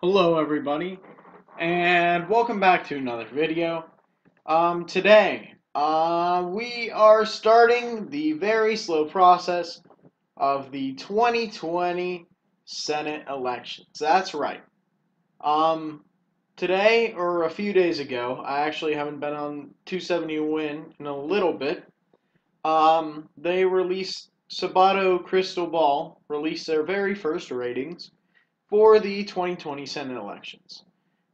Hello everybody, and welcome back to another video. Today, we are starting the very slow process of the 2020 Senate elections. That's right. Um, Today, or a few days ago, I actually haven't been on 270 Win in a little bit. They released Sabato Crystal Ball released their very first ratings for the 2020 Senate elections.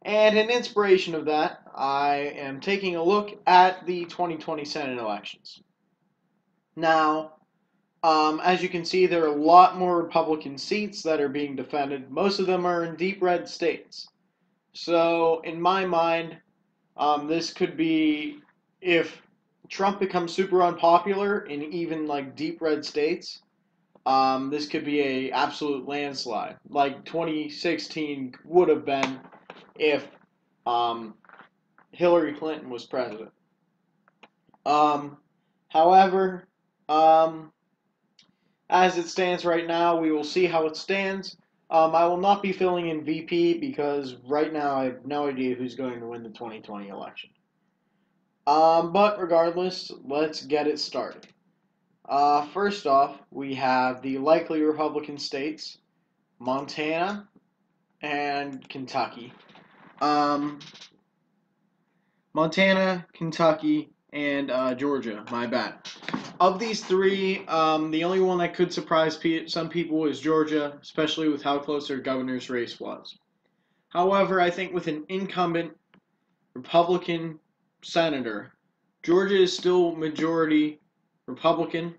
And in inspiration of that, I am taking a look at the 2020 Senate elections. Now, as you can see, there are a lot more Republican seats that are being defended. Most of them are in deep red states. So, in my mind, this could be if Trump becomes super unpopular in even like deep red states. This could be a absolute landslide, like 2016 would have been if um, Hillary Clinton was president. Um, However, um, as it stands right now, we will see how it stands. I will not be filling in VP because right now I have no idea who's going to win the 2020 election. But regardless, let's get it started. First off, we have the likely Republican states, Montana and Kentucky. Um, Montana, Kentucky, and Georgia. My bad. Of these three, the only one that could surprise some people is Georgia, especially with how close their governor's race was. However, I think with an incumbent Republican senator, Georgia is still majority Republican.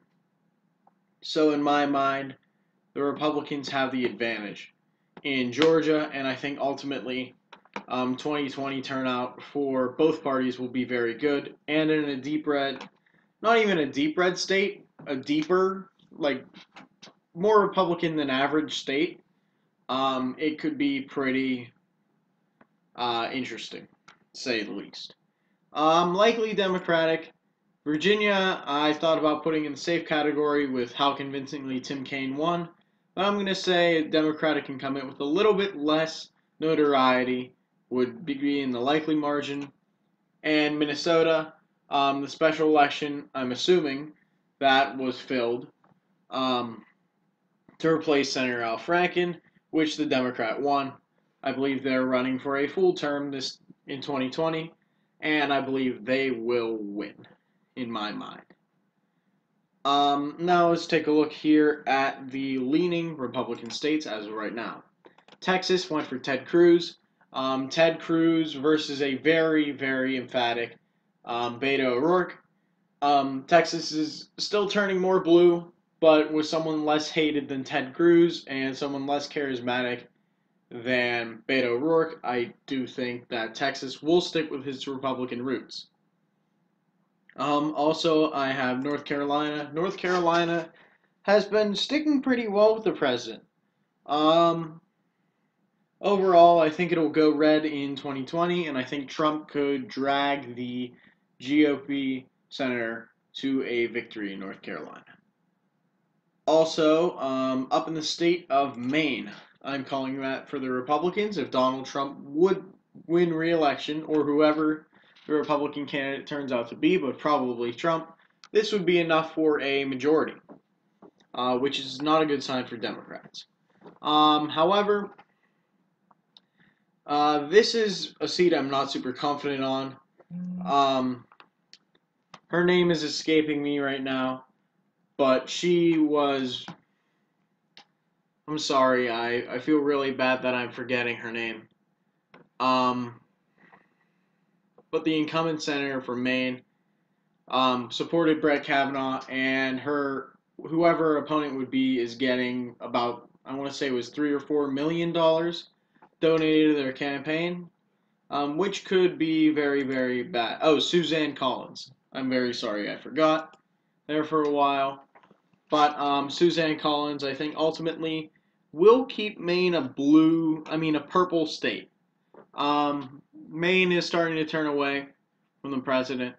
So, in my mind, the Republicans have the advantage in Georgia, and I think ultimately 2020 turnout for both parties will be very good. And in a deep red, not even a deep red state, a deeper, like more Republican than average state, it could be pretty interesting, to say the least. Likely Democratic. Virginia, I thought about putting in the safe category with how convincingly Tim Kaine won, but I'm going to say a Democratic incumbent with a little bit less notoriety would be in the likely margin. And Minnesota, the special election, I'm assuming that was filled um, to replace Senator Al Franken, which the Democrat won. I believe they're running for a full term this in 2020, and I believe they will win, in my mind. Now let's take a look here at the leaning Republican states as of right now. Texas went for Ted Cruz. Ted Cruz versus a very, very emphatic Beto O'Rourke. Texas is still turning more blue, but with someone less hated than Ted Cruz and someone less charismatic than Beto O'Rourke, I do think that Texas will stick with his Republican roots. Also, I have North Carolina. North Carolina has been sticking pretty well with the president. Um, Overall, I think it'll go red in 2020, and I think Trump could drag the GOP senator to a victory in North Carolina. Also, up in the state of Maine, I'm calling that for the Republicans. If Donald Trump would win re-election, or whoever the Republican candidate turns out to be, but probably Trump, this would be enough for a majority, which is not a good sign for Democrats. However, this is a seat I'm not super confident on. Um, Her name is escaping me right now, but she was. I'm sorry, I feel really bad that I'm forgetting her name. Um, but the incumbent senator from Maine supported Brett Kavanaugh, and whoever opponent would be is getting about, I want to say it was $3 or $4 million donated to their campaign, which could be very, very bad. Oh, Suzanne Collins. I'm very sorry, I forgot there for a while. But Suzanne Collins, I think, ultimately will keep Maine a purple state. Maine is starting to turn away from the president.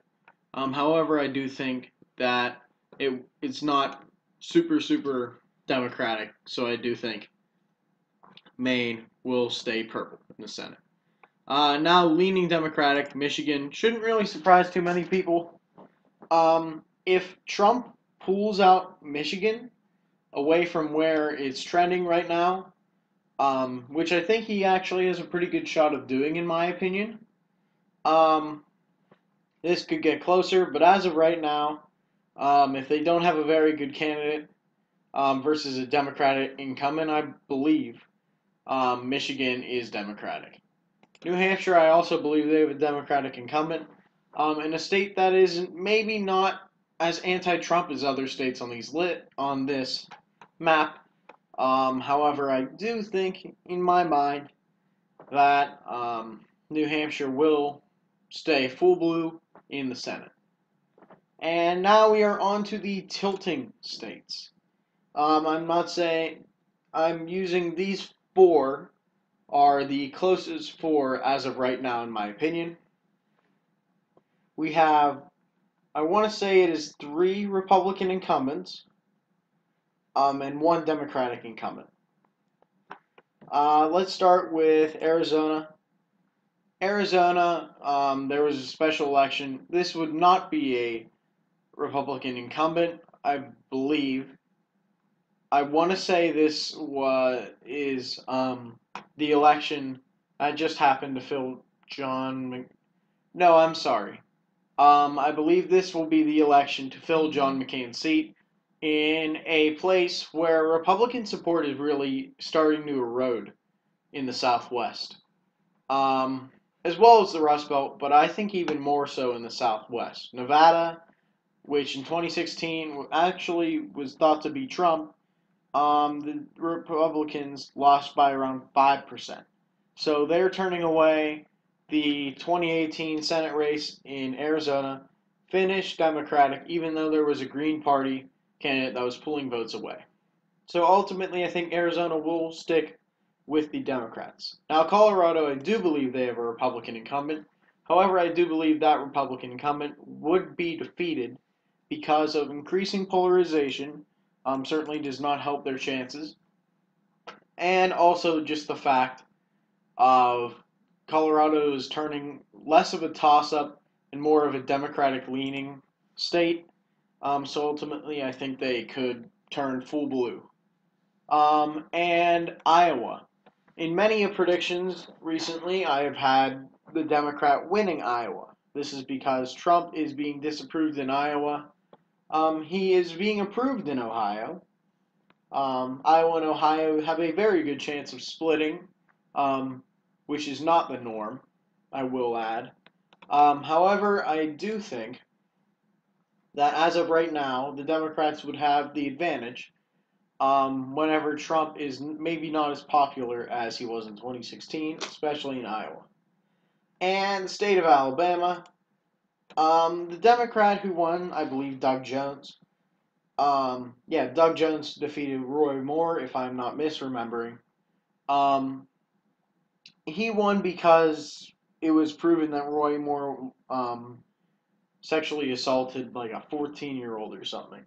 However, I do think that it's not super, super democratic. So I do think Maine will stay purple in the Senate. Now leaning Democratic, Michigan shouldn't really surprise too many people. If Trump pulls out Michigan away from where it's trending right now, which I think he actually has a pretty good shot of doing, in my opinion, this could get closer. But as of right now, if they don't have a very good candidate versus a Democratic incumbent, I believe Michigan is Democratic. New Hampshire, I also believe they have a Democratic incumbent in a state that is maybe not as anti-Trump as other states on this map. However, I do think, in my mind, that New Hampshire will stay full blue in the Senate. And now we are on to the tilting states. I'm not saying I'm using these four are the closest four as of right now, in my opinion. We have, I want to say it is 3 Republican incumbents and 1 Democratic incumbent. Let's start with Arizona. Arizona, there was a special election. This would not be a Republican incumbent, I believe. I want to say this is the election that just happened to fill No, I'm sorry. I believe this will be the election to fill John McCain's seat in a place where Republican support is really starting to erode in the Southwest, as well as the Rust Belt, but I think even more so in the Southwest. Nevada, which in 2016 actually was thought to be Trump, the Republicans lost by around 5%. So they're turning away. The 2018 Senate race in Arizona finished Democratic, even though there was a Green Party candidate that was pulling votes away. So ultimately, I think Arizona will stick with the Democrats. Now, Colorado, I do believe they have a Republican incumbent. However, I do believe that Republican incumbent would be defeated because of increasing polarization. Certainly does not help their chances. And also just the fact of Colorado is turning less of a toss-up and more of a Democratic-leaning state. So ultimately, I think they could turn full blue. And Iowa. In many of predictions recently, I have had the Democrat winning Iowa. This is because Trump is being disapproved in Iowa. He is being approved in Ohio. Iowa and Ohio have a very good chance of splitting, which is not the norm, I will add. However, I do think that as of right now, the Democrats would have the advantage whenever Trump is maybe not as popular as he was in 2016, especially in Iowa. And the state of Alabama, the Democrat who won, I believe Doug Jones. Doug Jones defeated Roy Moore, if I'm not misremembering. He won because it was proven that Roy Moore sexually assaulted like a 14-year-old or something.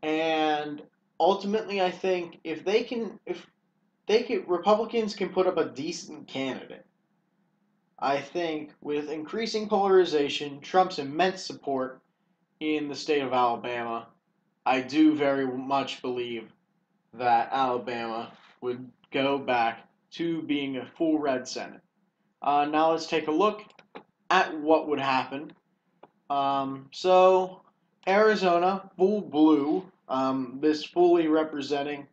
And ultimately, I think if Republicans can put up a decent candidate, I think with increasing polarization, Trump's immense support in the state of Alabama, I do very much believe that Alabama would go back to being a full red Senate. Now let's take a look at what would happen. So Arizona, full blue, this fully representing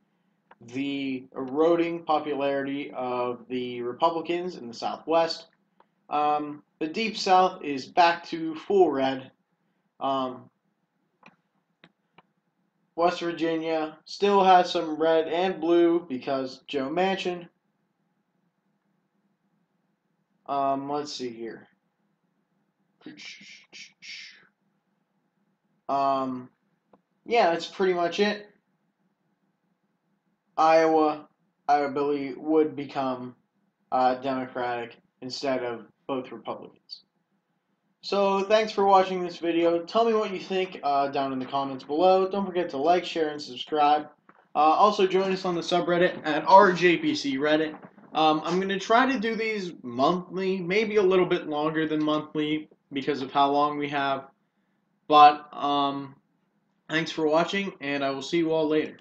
the eroding popularity of the Republicans in the Southwest. The Deep South is back to full red. West Virginia still has some red and blue because Joe Manchin. Let's see here. Yeah, that's pretty much it. Iowa, I believe, would become Democratic instead of both Republicans. So thanks for watching this video. Tell me what you think down in the comments below. Don't forget to like, share, and subscribe. Also join us on the subreddit at RJPC Reddit. I'm going to try to do these monthly, maybe a little bit longer than monthly because of how long we have. But thanks for watching, and I will see you all later.